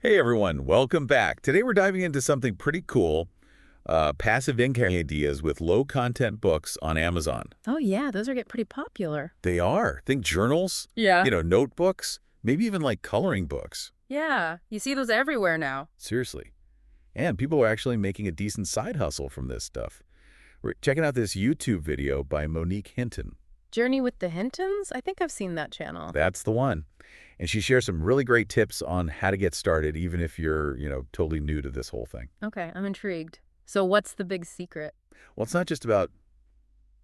Hey everyone, welcome back. Today we're diving into something pretty cool, passive income ideas with low-content books on Amazon. Oh yeah, those are getting pretty popular. They are. Think journals, Yeah. notebooks, maybe even like coloring books. Yeah, you see those everywhere now. Seriously. And people are actually making a decent side hustle from this stuff. We're checking out this YouTube video by Monique Hinton. Journey with the Hintons? I think I've seen that channel. That's the one. And she shares some really great tips on how to get started, even if you're, totally new to this whole thing. Okay, I'm intrigued. So what's the big secret? Well, it's not just about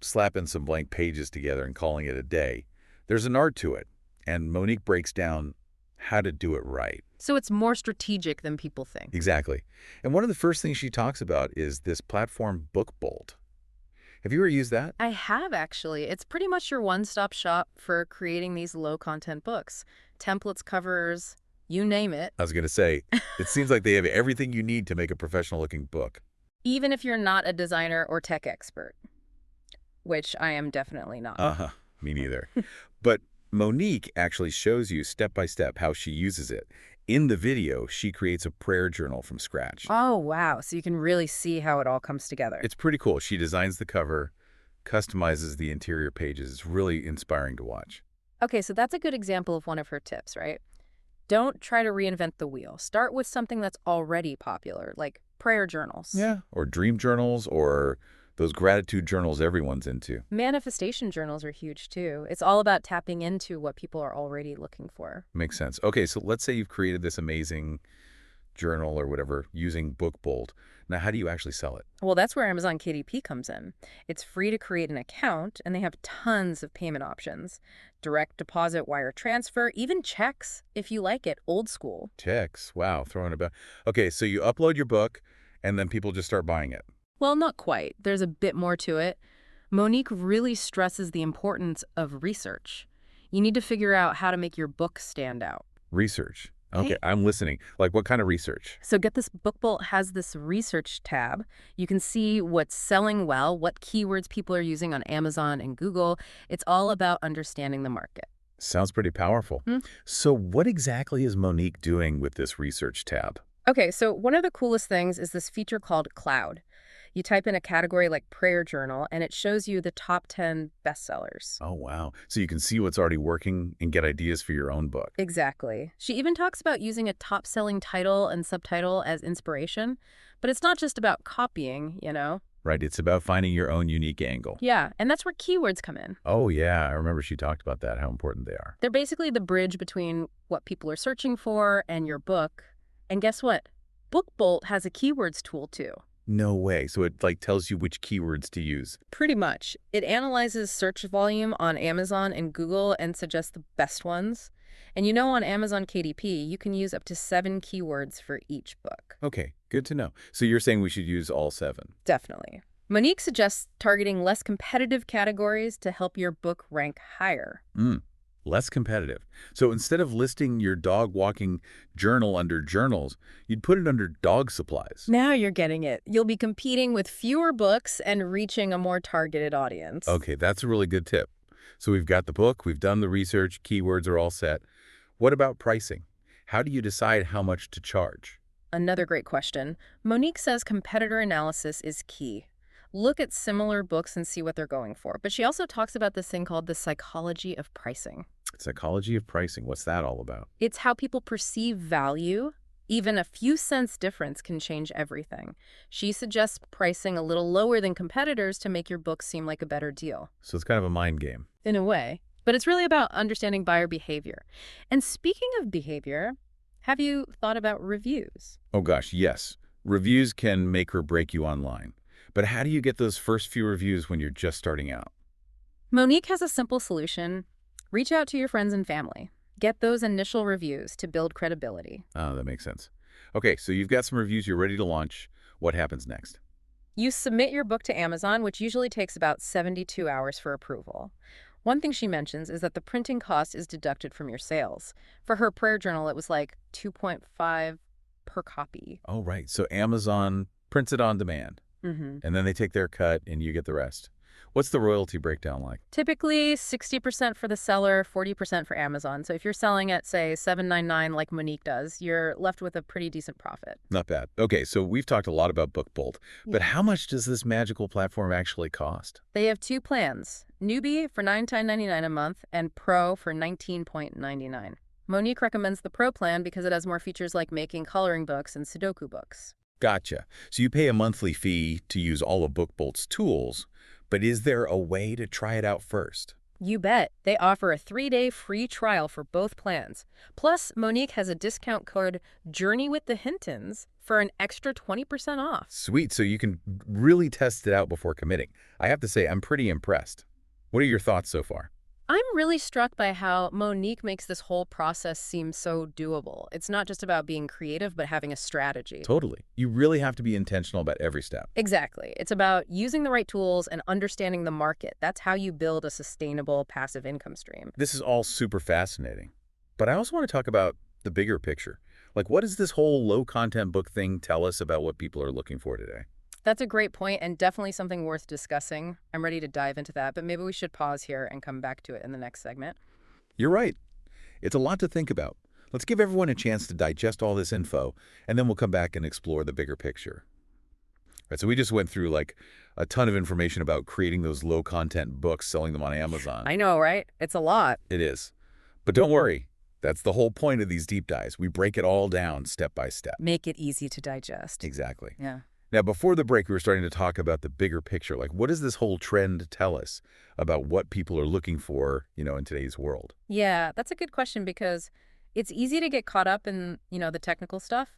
slapping some blank pages together and calling it a day. There's an art to it, and Monique breaks down how to do it right. So it's more strategic than people think. Exactly. And one of the first things she talks about is this platform BookBolt. Have you ever used that? I have actually. It's pretty much your one-stop shop for creating these low-content books. Templates, covers, you name it. I was going to say, it seems like they have everything you need to make a professional-looking book. Even if you're not a designer or tech expert, which I am definitely not. Uh-huh. Me neither. But Monique actually shows you step by step how she uses it. In the video, she creates a prayer journal from scratch. Oh, wow. So you can really see how it all comes together. It's pretty cool. She designs the cover, customizes the interior pages. It's really inspiring to watch. Okay, so that's a good example of one of her tips, right? Don't try to reinvent the wheel. Start with something that's already popular, like prayer journals. Yeah. Or dream journals or those gratitude journals everyone's into. Manifestation journals are huge too. It's all about tapping into what people are already looking for. Makes sense. Okay, so let's say you've created this amazing journal or whatever using BookBolt. Now, how do you actually sell it? Well, that's where Amazon KDP comes in. It's free to create an account, and they have tons of payment options. Direct deposit, wire transfer, even checks, if you like it, old school. Checks. Wow, throwing about. Okay, so you upload your book, and then people just start buying it. Well, not quite. There's a bit more to it. Monique really stresses the importance of research. You need to figure out how to make your book stand out. Research. Okay, Hey. I'm listening. Like, what kind of research? So get this, BookBolt has this research tab. You can see what's selling well, what keywords people are using on Amazon and Google. It's all about understanding the market. Sounds pretty powerful. Hmm. So what exactly is Monique doing with this research tab? Okay, so one of the coolest things is this feature called Cloud. You type in a category like prayer journal, and it shows you the top 10 bestsellers. Oh, wow. So you can see what's already working and get ideas for your own book. Exactly. She even talks about using a top-selling title and subtitle as inspiration, but it's not just about copying, you know? Right, it's about finding your own unique angle. Yeah, and that's where keywords come in. Oh, yeah, I remember she talked about that, how important they are. They're basically the bridge between what people are searching for and your book. And guess what? BookBolt has a keywords tool too. No way. So it like tells you which keywords to use. Pretty much. It analyzes search volume on Amazon and Google and suggests the best ones. And on Amazon KDP, you can use up to 7 keywords for each book. Okay, good to know. So you're saying we should use all 7? Definitely. Monique suggests targeting less competitive categories to help your book rank higher. Less competitive. So instead of listing your dog walking journal under journals, you'd put it under dog supplies. Now you're getting it. You'll be competing with fewer books and reaching a more targeted audience. Okay, that's a really good tip. So we've got the book, we've done the research, keywords are all set. What about pricing? How do you decide how much to charge? Another great question. Monique says competitor analysis is key. Look at similar books and see what they're going for. But she also talks about this thing called the psychology of pricing. Psychology of pricing. What's that all about? It's how people perceive value. Even a few cents difference can change everything. She suggests pricing a little lower than competitors to make your book seem like a better deal. So it's kind of a mind game. In a way. But it's really about understanding buyer behavior. And speaking of behavior, have you thought about reviews? Oh gosh, yes. Reviews can make or break you online. But how do you get those first few reviews when you're just starting out? Monique has a simple solution. Reach out to your friends and family. Get those initial reviews to build credibility. Oh, that makes sense. Okay, so you've got some reviews, you're ready to launch. What happens next? You submit your book to Amazon, which usually takes about 72 hours for approval. One thing she mentions is that the printing cost is deducted from your sales. For her prayer journal, it was like $2.5 per copy. Oh, right. So Amazon prints it on demand. Mm-hmm. And then they take their cut and you get the rest. What's the royalty breakdown like? Typically 60% for the seller, 40% for Amazon. So if you're selling at, say, 7.99 like Monique does, you're left with a pretty decent profit. Not bad. Okay, so we've talked a lot about BookBolt, but Yeah. how much does this magical platform actually cost? They have two plans, Newbie for $9.99 a month and Pro for $19.99. Monique recommends the Pro plan because it has more features like making coloring books and Sudoku books. Gotcha. So you pay a monthly fee to use all of BookBolt's tools, but is there a way to try it out first? You bet. They offer a 3-day free trial for both plans. Plus, Monique has a discount code Journey with the Hintons for an extra 20% off. Sweet, so you can really test it out before committing. I have to say, I'm pretty impressed. What are your thoughts so far? I'm really struck by how Monique makes this whole process seem so doable. It's not just about being creative, but having a strategy. Totally. You really have to be intentional about every step. Exactly. It's about using the right tools and understanding the market. That's how you build a sustainable passive income stream. This is all super fascinating. But I also want to talk about the bigger picture. Like, what does this whole low-content book thing tell us about what people are looking for today? That's a great point and definitely something worth discussing. I'm ready to dive into that, but maybe we should pause here and come back to it in the next segment. You're right. It's a lot to think about. Let's give everyone a chance to digest all this info, and then we'll come back and explore the bigger picture. Right, so we just went through like a ton of information about creating those low-content books, selling them on Amazon. I know, right? It's a lot. It is. But don't worry. That's the whole point of these deep dives. We break it all down step by step. Make it easy to digest. Exactly. Yeah. Now, before the break, we were starting to talk about the bigger picture. Like, what does this whole trend tell us about what people are looking for, in today's world? Yeah, that's a good question because it's easy to get caught up in, the technical stuff,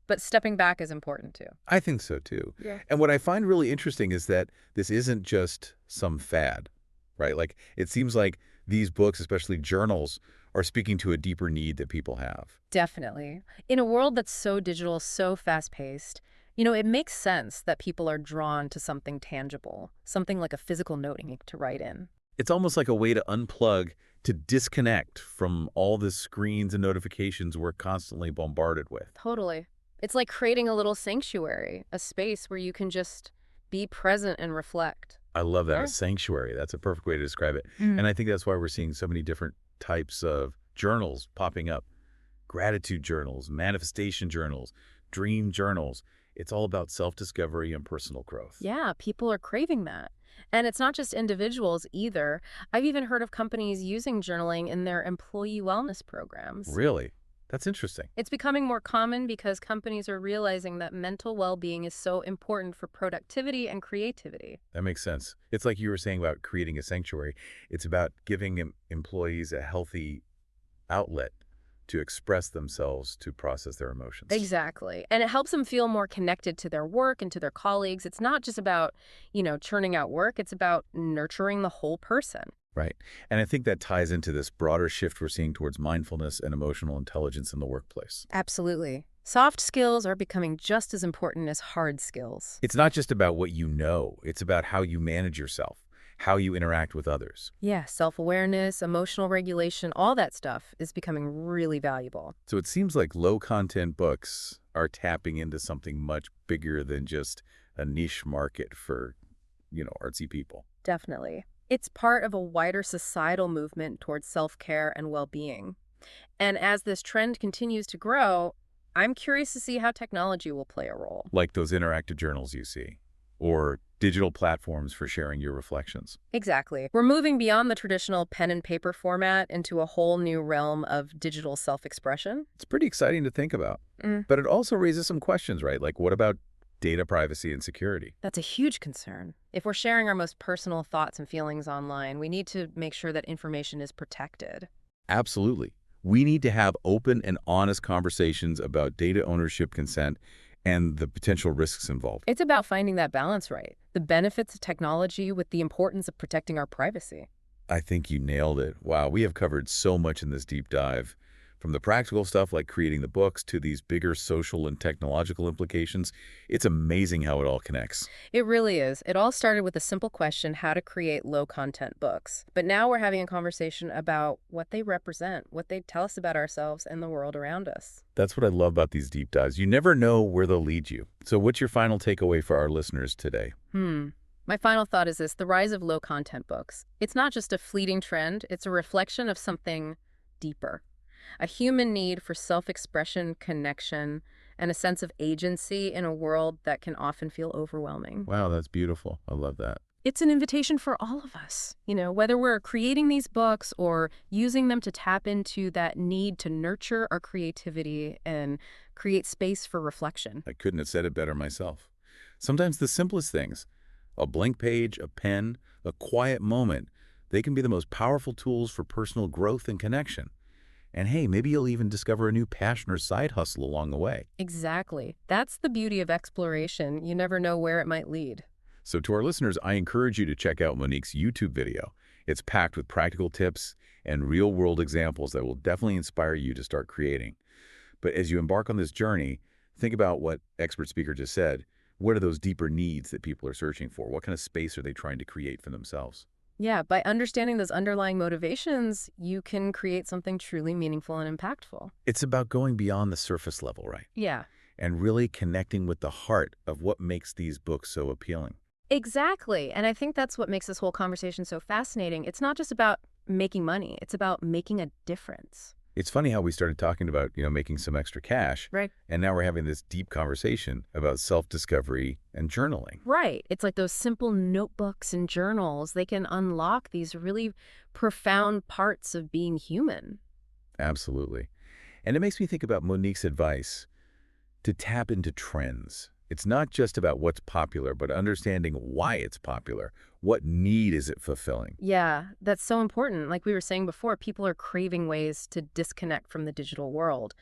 but stepping back is important too. I think so, too. Yeah. And what I find really interesting is that this isn't just some fad, right? Like, it seems like these books, especially journals, are speaking to a deeper need that people have. Definitely. In a world that's so digital, so fast-paced, it makes sense that people are drawn to something tangible, something like a physical note ink to write in. It's almost like a way to unplug, to disconnect from all the screens and notifications we're constantly bombarded with. Totally. It's like creating a little sanctuary, a space where you can just be present and reflect. I love that, Yeah. a sanctuary. That's a perfect way to describe it. Mm. And I think that's why we're seeing so many different types of journals popping up. Gratitude journals, manifestation journals, dream journals. It's all about self-discovery and personal growth. Yeah, people are craving that. And it's not just individuals either. I've even heard of companies using journaling in their employee wellness programs. Really? That's interesting. It's becoming more common because companies are realizing that mental well-being is so important for productivity and creativity. That makes sense. It's like you were saying about creating a sanctuary. It's about giving employees a healthy outlet to express themselves, to process their emotions. Exactly. And it helps them feel more connected to their work and to their colleagues. It's not just about, churning out work. It's about nurturing the whole person. Right. And I think that ties into this broader shift we're seeing towards mindfulness and emotional intelligence in the workplace. Absolutely. Soft skills are becoming just as important as hard skills. It's not just about what you know. It's about how you manage yourself, how you interact with others. Yeah, self-awareness, emotional regulation, all that stuff is becoming really valuable. So it seems like low-content books are tapping into something much bigger than just a niche market for, artsy people. Definitely. It's part of a wider societal movement towards self-care and well-being. And as this trend continues to grow, I'm curious to see how technology will play a role. Like those interactive journals you see, or digital platforms for sharing your reflections. Exactly. We're moving beyond the traditional pen and paper format into a whole new realm of digital self-expression. It's pretty exciting to think about. But it also raises some questions, right? Like, what about data privacy and security? That's a huge concern. If we're sharing our most personal thoughts and feelings online, we need to make sure that information is protected. Absolutely. We need to have open and honest conversations about data ownership, consent, and the potential risks involved. It's about finding that balance right, the benefits of technology with the importance of protecting our privacy. I think you nailed it. Wow, we have covered so much in this deep dive. From the practical stuff like creating the books to these bigger social and technological implications, it's amazing how it all connects. It really is. It all started with a simple question, how to create low-content books. But now we're having a conversation about what they represent, what they tell us about ourselves and the world around us. That's what I love about these deep dives. You never know where they'll lead you. So what's your final takeaway for our listeners today? My final thought is this: the rise of low content books. It's not just a fleeting trend, it's a reflection of something deeper. A human need for self expression, connection, and a sense of agency in a world that can often feel overwhelming. Wow, that's beautiful. I love that. It's an invitation for all of us, whether we're creating these books or using them to tap into that need to nurture our creativity and create space for reflection. I couldn't have said it better myself. Sometimes the simplest things, a blank page, a pen, a quiet moment, they can be the most powerful tools for personal growth and connection. And hey, maybe you'll even discover a new passion or side hustle along the way. Exactly. That's the beauty of exploration. You never know where it might lead. So to our listeners, I encourage you to check out Monique's YouTube video. It's packed with practical tips and real-world examples that will definitely inspire you to start creating. But as you embark on this journey, think about what expert speaker just said. What are those deeper needs that people are searching for? What kind of space are they trying to create for themselves? Yeah, by understanding those underlying motivations, you can create something truly meaningful and impactful. It's about going beyond the surface level, right? Yeah. And really connecting with the heart of what makes these books so appealing. Exactly. And I think that's what makes this whole conversation so fascinating. It's not just about making money, it's about making a difference. It's funny how we started talking about, making some extra cash, Right. and now we're having this deep conversation about self-discovery and journaling. Right. It's like those simple notebooks and journals, they can unlock these really profound parts of being human. Absolutely. And it makes me think about Monique's advice to tap into trends. It's not just about what's popular, but understanding why it's popular. What need is it fulfilling? Yeah, that's so important. Like we were saying before, people are craving ways to disconnect from the digital world,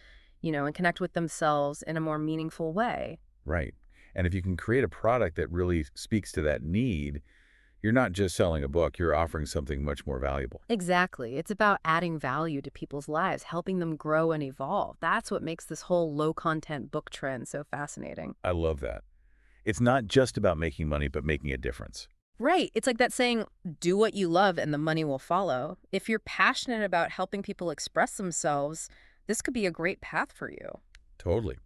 and connect with themselves in a more meaningful way. Right. And if you can create a product that really speaks to that need, you're not just selling a book, you're offering something much more valuable. Exactly. It's about adding value to people's lives, helping them grow and evolve. That's what makes this whole low content book trend so fascinating. I love that. It's not just about making money, but making a difference. Right. It's like that saying, do what you love and the money will follow. If you're passionate about helping people express themselves, this could be a great path for you. Totally.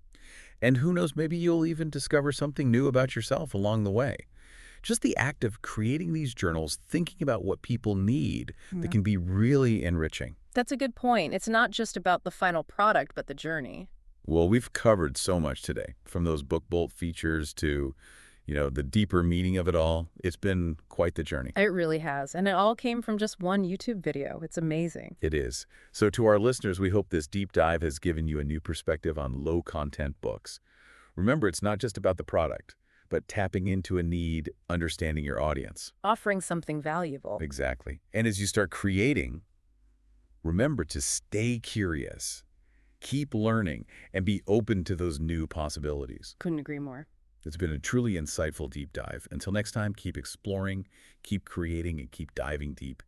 And who knows, maybe you'll even discover something new about yourself along the way. Just the act of creating these journals, thinking about what people need, that can be really enriching. That's a good point. It's not just about the final product, but the journey. Well, we've covered so much today, from those book bolt features to, the deeper meaning of it all. It's been quite the journey. It really has. And it all came from just one YouTube video. It's amazing. It is. So to our listeners, we hope this deep dive has given you a new perspective on low-content books. Remember, it's not just about the product, but tapping into a need, understanding your audience. Offering something valuable. Exactly. And as you start creating, remember to stay curious, keep learning, and be open to those new possibilities. Couldn't agree more. It's been a truly insightful deep dive. Until next time, keep exploring, keep creating, and keep diving deep.